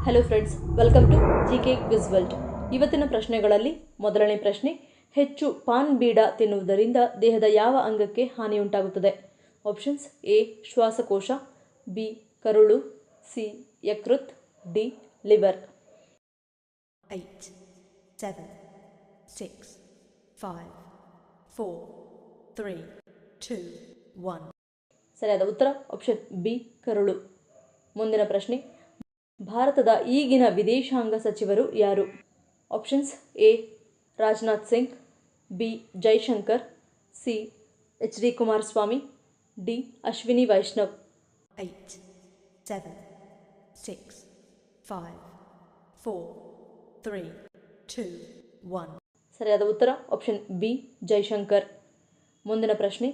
Hello friends, welcome to GK quiz world. ಇವತ್ತಿನ ಪ್ರಶ್ನೆಗಳಲ್ಲಿ ಮೊದಲನೇ ಪ್ರಶ್ನೆ, ಹೆಚ್ಚು ಪಾನ್ ಬೀಡ ತಿನ್ನುವುದರಿಂದ ದೇಹದ ಯಾವ ಅಂಗಕ್ಕೆ ಹಾನಿಯುಂಟಾಗುತ್ತದೆ? ಆಪ್ಷನ್ಸ್: ಎ ಶ್ವಾಸಕೋಶ, ಬಿ ಕರುಳು, ಸಿ ಯಕೃತ್, ಡಿ ಲಿವರ್. 8, 7, 6, 5, 4, 3, 2, 1. ಸರಿಯಾದ ಉತ್ತರ ಆಪ್ಷನ್ ಬಿ ಕರುಳು. ಮುಂದಿನ ಪ್ರಶ್ನೆ, ಭಾರತದ ಈಗಿನ ವಿದೇಶಾಂಗ ಸಚಿವರು ಯಾರು? Options: A Rajnath Singh, B Jaishankar, C H D. Kumaraswamy, D Ashwini Vaishnaw. 8, 7, 6, 5, 4, 3, 2, 1. ಸರಿಯಾದ ಉತ್ತರ ಆಪ್ಷನ್ ಬಿ ಜೈಶಂಕರ್. ಮುಂದಿನ ಪ್ರಶ್ನೆ,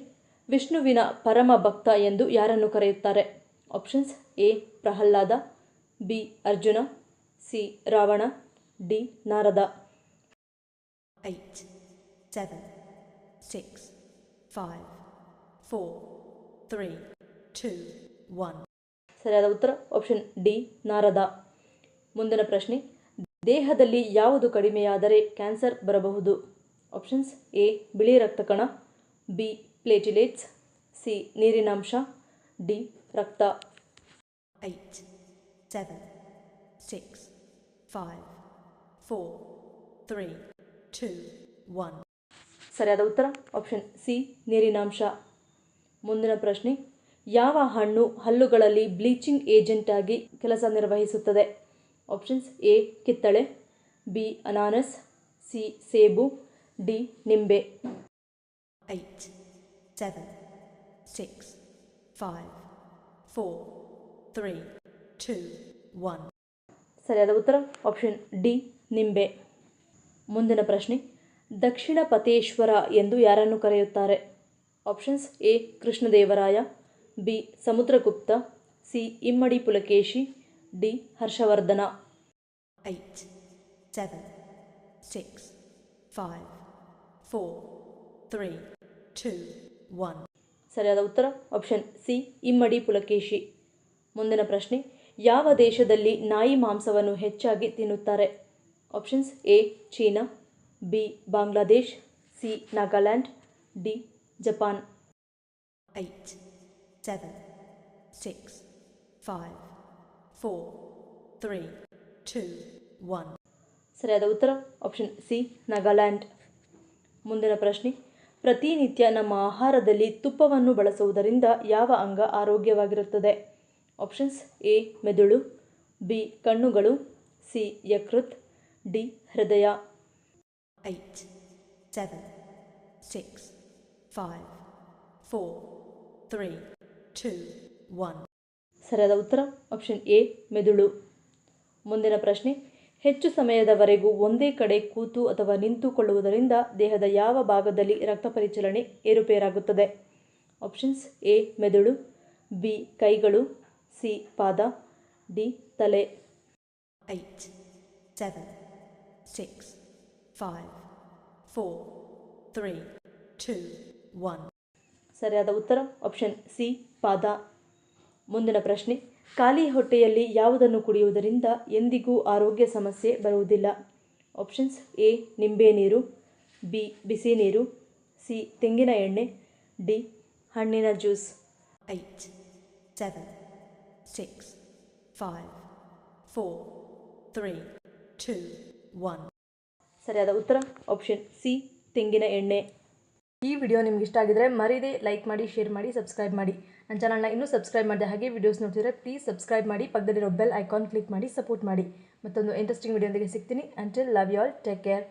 ವಿಷ್ಣುವಿನ ಪರಮ ಭಕ್ತ ಎಂದು ಯಾರನ್ನು ಕರೆಯುತ್ತಾರೆ? Options: A Prahlada, B Arjuna, C Ravana, D Narada. 8, 7, 6, 5, 4, 3, 2, 1. ಸರಿಯಾದ ಉತ್ತರ ಆಪ್ಷನ್ ಡಿ ನಾರದ. ಮುಂದಿನ ಪ್ರಶ್ನೆ, ದೇಹದಲ್ಲಿ ಯಾವುದು ಕಡಿಮೆಯಾದರೆ ಕ್ಯಾನ್ಸರ್ ಬರಬಹುದು? ಆಪ್ಷನ್ಸ್: ಎ ಬಿಳಿ ರಕ್ತ ಕಣ, ಬಿ ಪ್ಲೇಟಿಲೇಟ್ಸ್, ಸಿ ನೀರಿನಾಂಶ, ಡಿ ರಕ್ತ. 8, 7, 6, 5, 4, 3, 2, 1. ಸರಿಯಾದ ಉತ್ತರ ಆಪ್ಷನ್ ಸಿ ನೀರಿನಾಂಶ. ಮುಂದಿನ ಪ್ರಶ್ನೆ, ಯಾವ ಹಣ್ಣು ಹಲ್ಲುಗಳಲ್ಲಿ ಬ್ಲೀಚಿಂಗ್ ಏಜೆಂಟ್ ಆಗಿ ಕೆಲಸ ನಿರ್ವಹಿಸುತ್ತದೆ? ಆಪ್ಷನ್ಸ್: ಎ ಕಿತ್ತಳೆ, ಬಿ ಅನಾನಸ್, ಸಿ ಸೇಬು, ಡಿ ನಿಂಬೆ. 8, 7, 6, 5, 4, 3, 2, 1. ಸರಿಯಾದ ಉತ್ತರ ಆಪ್ಷನ್ ಡಿ ನಿಂಬೆ. ಮುಂದಿನ ಪ್ರಶ್ನೆ, ದಕ್ಷಿಣ ಪಥೇಶ್ವರ ಎಂದು ಯಾರನ್ನು ಕರೆಯುತ್ತಾರೆ? Options: A Krishnadevaraya, B Samudragupta, C Immadi Pulakeshi, D Harshvardhan. 8, 7, 6, 5, 4, 3, 2, 1. ಸರಿಯಾದ ಉತ್ತರ ಆಪ್ಷನ್ ಸಿ ಇಮ್ಮಡಿ ಪುಲಕೇಶಿ. ಮುಂದಿನ ಪ್ರಶ್ನೆ, ಯಾವ ದೇಶದಲ್ಲಿ ನಾಯಿ ಮಾಂಸವನ್ನು ಹೆಚ್ಚಾಗಿ ತಿನ್ನುತ್ತಾರೆ? Options: A China, B Bangladesh, C Nagaland, D Japan. 8, 7, 6, 5, 4, 3, 2, 1. ಸರಿಯಾದ ಉತ್ತರ ಆಪ್ಷನ್ ಸಿ ನಾಗಾಲ್ಯಾಂಡ್. ಮುಂದಿನ ಪ್ರಶ್ನೆ, ಪ್ರತಿನಿತ್ಯ ನಮ್ಮ ಆಹಾರದಲ್ಲಿ ತುಪ್ಪವನ್ನು ಬಳಸುವುದರಿಂದ ಯಾವ ಅಂಗ ಆರೋಗ್ಯವಾಗಿರುತ್ತದೆ? ಆಪ್ಷನ್ಸ್: ಎ ಮೆದುಳು, ಬಿ ಕಣ್ಣುಗಳು, ಸಿ ಯಕೃತ್, ಡಿ ಹೃದಯ. 8, 7, 6, 5, 4, 3, 2, 1. ಸರಿಯಾದ ಉತ್ತರ ಆಪ್ಷನ್ ಎ ಮೆದುಳು. ಮುಂದಿನ ಪ್ರಶ್ನೆ, ಹೆಚ್ಚು ಸಮಯದವರೆಗೂ ಒಂದೇ ಕಡೆ ಕೂತು ಅಥವಾ ನಿಂತುಕೊಳ್ಳುವುದರಿಂದ ದೇಹದ ಯಾವ ಭಾಗದಲ್ಲಿ ರಕ್ತ ಪರಿಚಲನೆ ಏರುಪೇರಾಗುತ್ತದೆ? ಆಪ್ಷನ್ಸ್: ಎ ಮೆದುಳು, ಬಿ ಕೈಗಳು, ಸಿ ಪಾದ, ಡಿ ತಲೆ. 8, 7, 6, 5, 4, 3, 2, 1. ಸರಿಯಾದ ಉತ್ತರ ಆಪ್ಷನ್ ಸಿ ಪಾದ. ಮುಂದಿನ ಪ್ರಶ್ನೆ, ಖಾಲಿ ಹೊಟ್ಟೆಯಲ್ಲಿ ಯಾವುದನ್ನು ಕುಡಿಯುವುದರಿಂದ ಎಂದಿಗೂ ಆರೋಗ್ಯ ಸಮಸ್ಯೆ ಬರುವುದಿಲ್ಲ? ಆಪ್ಷನ್ಸ್: ಎ ನಿಂಬೆ ನೀರು, ಬಿ ಬಿಸಿ ನೀರು, ಸಿ ತೆಂಗಿನ ಎಣ್ಣೆ, ಡಿ ಹಣ್ಣಿನ ಜ್ಯೂಸ್. 8, 7, 6, 5, 4, 3, 2, 1. ಸರಿಯಾದ ಉತ್ತರ ಆಪ್ಷನ್ ಸಿ ತೆಂಗಿನ ಎಣ್ಣೆ. ಈ ವಿಡಿಯೋ ನಿಮ್ಗೆ ಇಷ್ಟ ಆಗಿದ್ರೆ ಮರೀದೆ ಲೈಕ್ ಮಾಡಿ, ಶೇರ್ ಮಾಡಿ, ಸಬ್ಸ್ಕ್ರೈಬ್ ಮಾಡಿ. ನನ್ನ ಚಾನಲ್ನ ಇನ್ನೂ ಸಬ್ಸ್ಕ್ರೈಬ್ ಮಾಡಿದೆ ಹಾಗೆ ವಿಡಿಯೋಸ್ ನೋಡ್ತಿದ್ರೆ ಪ್ಲೀಸ್ ಸಬ್ಸ್ಕ್ರೈಬ್ ಮಾಡಿ, ಪಕ್ಕದಲ್ಲಿರೋ ಬೆಲ್ ಐಕಾನ್ ಕ್ಲಿಕ್ ಮಾಡಿ ಸಪೋರ್ಟ್ ಮಾಡಿ. ಮತ್ತೊಂದು ಇಂಟ್ರೆಸ್ಟಿಂಗ್ ವಿಡಿಯೋದೊಂದಿಗೆ ಸಿಗ್ತೀನಿ. Until love you all, take care.